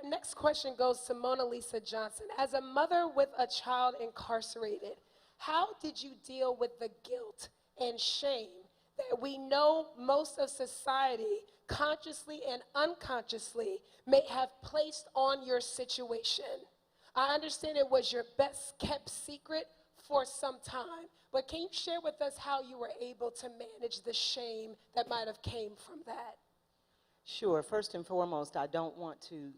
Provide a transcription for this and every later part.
Our next question goes to Monalisa Johnson. As a mother with a child incarcerated, how did you deal with the guilt and shame that we know most of society, consciously and unconsciously, may have placed on your situation? I understand it was your best kept secret for some time, but can you share with us how you were able to manage the shame that might have came from that? Sure. First and foremost, I don't want you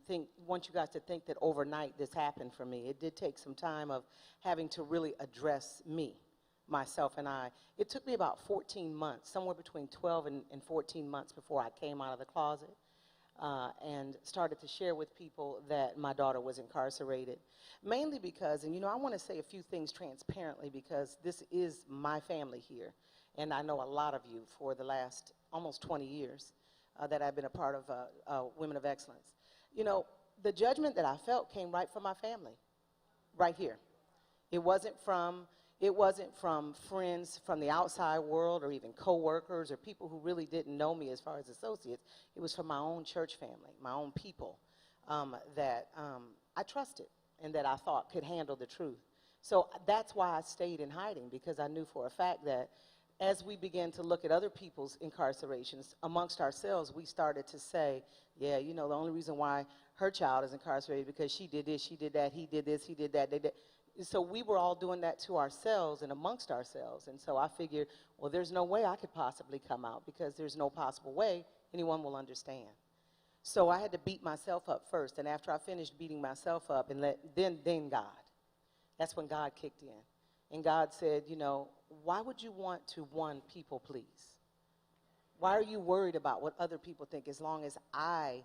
guys to think that overnight this happened for me. It did take some time of having to really address me, myself and I. It took me about 14 months, somewhere between 12 and 14 months before I came out of the closet and started to share with people that my daughter was incarcerated. Mainly because, and I want to say a few things transparently because this is my family here, and I know a lot of you for the last almost 20 years. That I've been a part of Women of Excellence. The judgment that I felt came right from my family, right here. It wasn't from friends from the outside world or even co-workers or people who really didn't know me as far as associates. It was from my own church family, my own people that I trusted and that I thought could handle the truth. So that's why I stayed in hiding, because I knew for a fact that as we began to look at other people's incarcerations amongst ourselves, we started to say, yeah, the only reason why her child is incarcerated because she did this, she did that, he did this, he did that, they did. So we were all doing that to ourselves and amongst ourselves. And so I figured, well, there's no way I could possibly come out because there's no possible way anyone will understand. So I had to beat myself up first. And after I finished beating myself up, and then God, that's when God kicked in. And God said, why would you want to, one, people please? Why are you worried about what other people think as long as I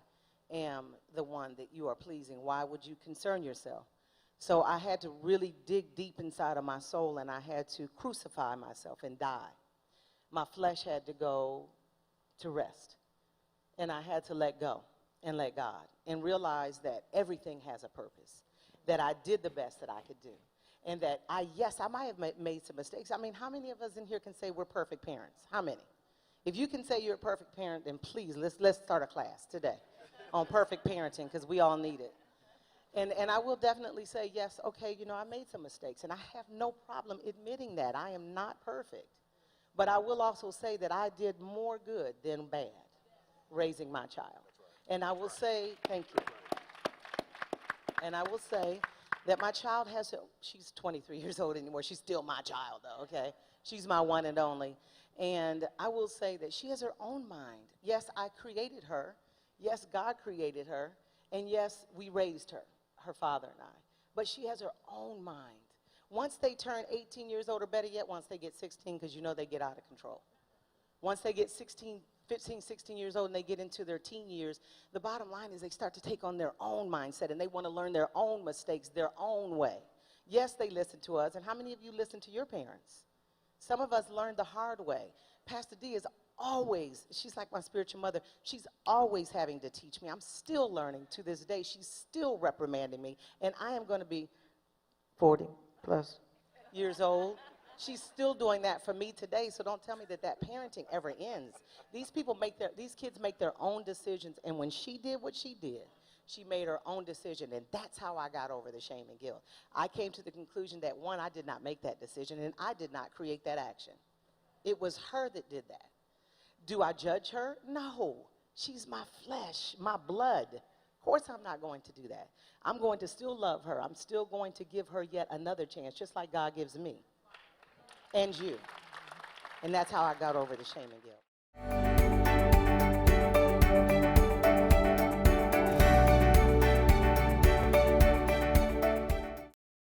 am the one that you are pleasing? Why would you concern yourself? So I had to really dig deep inside of my soul, and I had to crucify myself and die. My flesh had to go to rest, and I had to let go and let God and realize that everything has a purpose, that I did the best that I could do. And that I might have made some mistakes. I mean, how many of us in here can say we're perfect parents? How many? If you can say you're a perfect parent, then please, let's start a class today on perfect parenting, because we all need it. And I will definitely say, yes, okay, I made some mistakes, and I have no problem admitting that. I am not perfect. But I will also say that I did more good than bad raising my child. And I will say, thank you. And I will say that my child she's 23 years old anymore. She's still my child, though, okay? She's my one and only. And I will say that she has her own mind. Yes, I created her. Yes, God created her. And yes, we raised her, her father and I. But she has her own mind. Once they turn 18 years old, or better yet, once they get 16, because they get out of control. Once they get 15, 16 years old and they get into their teen years, the bottom line is they start to take on their own mindset and they want to learn their own mistakes, their own way. Yes, they listen to us. And how many of you listen to your parents? Some of us learned the hard way. Pastor D is always, she's like my spiritual mother. She's always having to teach me. I'm still learning to this day. She's still reprimanding me. And I am going to be 40 plus years old. She's still doing that for me today, so don't tell me that parenting ever ends. These kids make their own decisions, and when she did what she did, she made her own decision, and that's how I got over the shame and guilt. I came to the conclusion that, one, I did not make that decision, and I did not create that action. It was her that did that. Do I judge her? No. She's my flesh, my blood. Of course I'm not going to do that. I'm going to still love her. I'm still going to give her yet another chance, just like God gives me. And you. And that's how I got over the shame and guilt.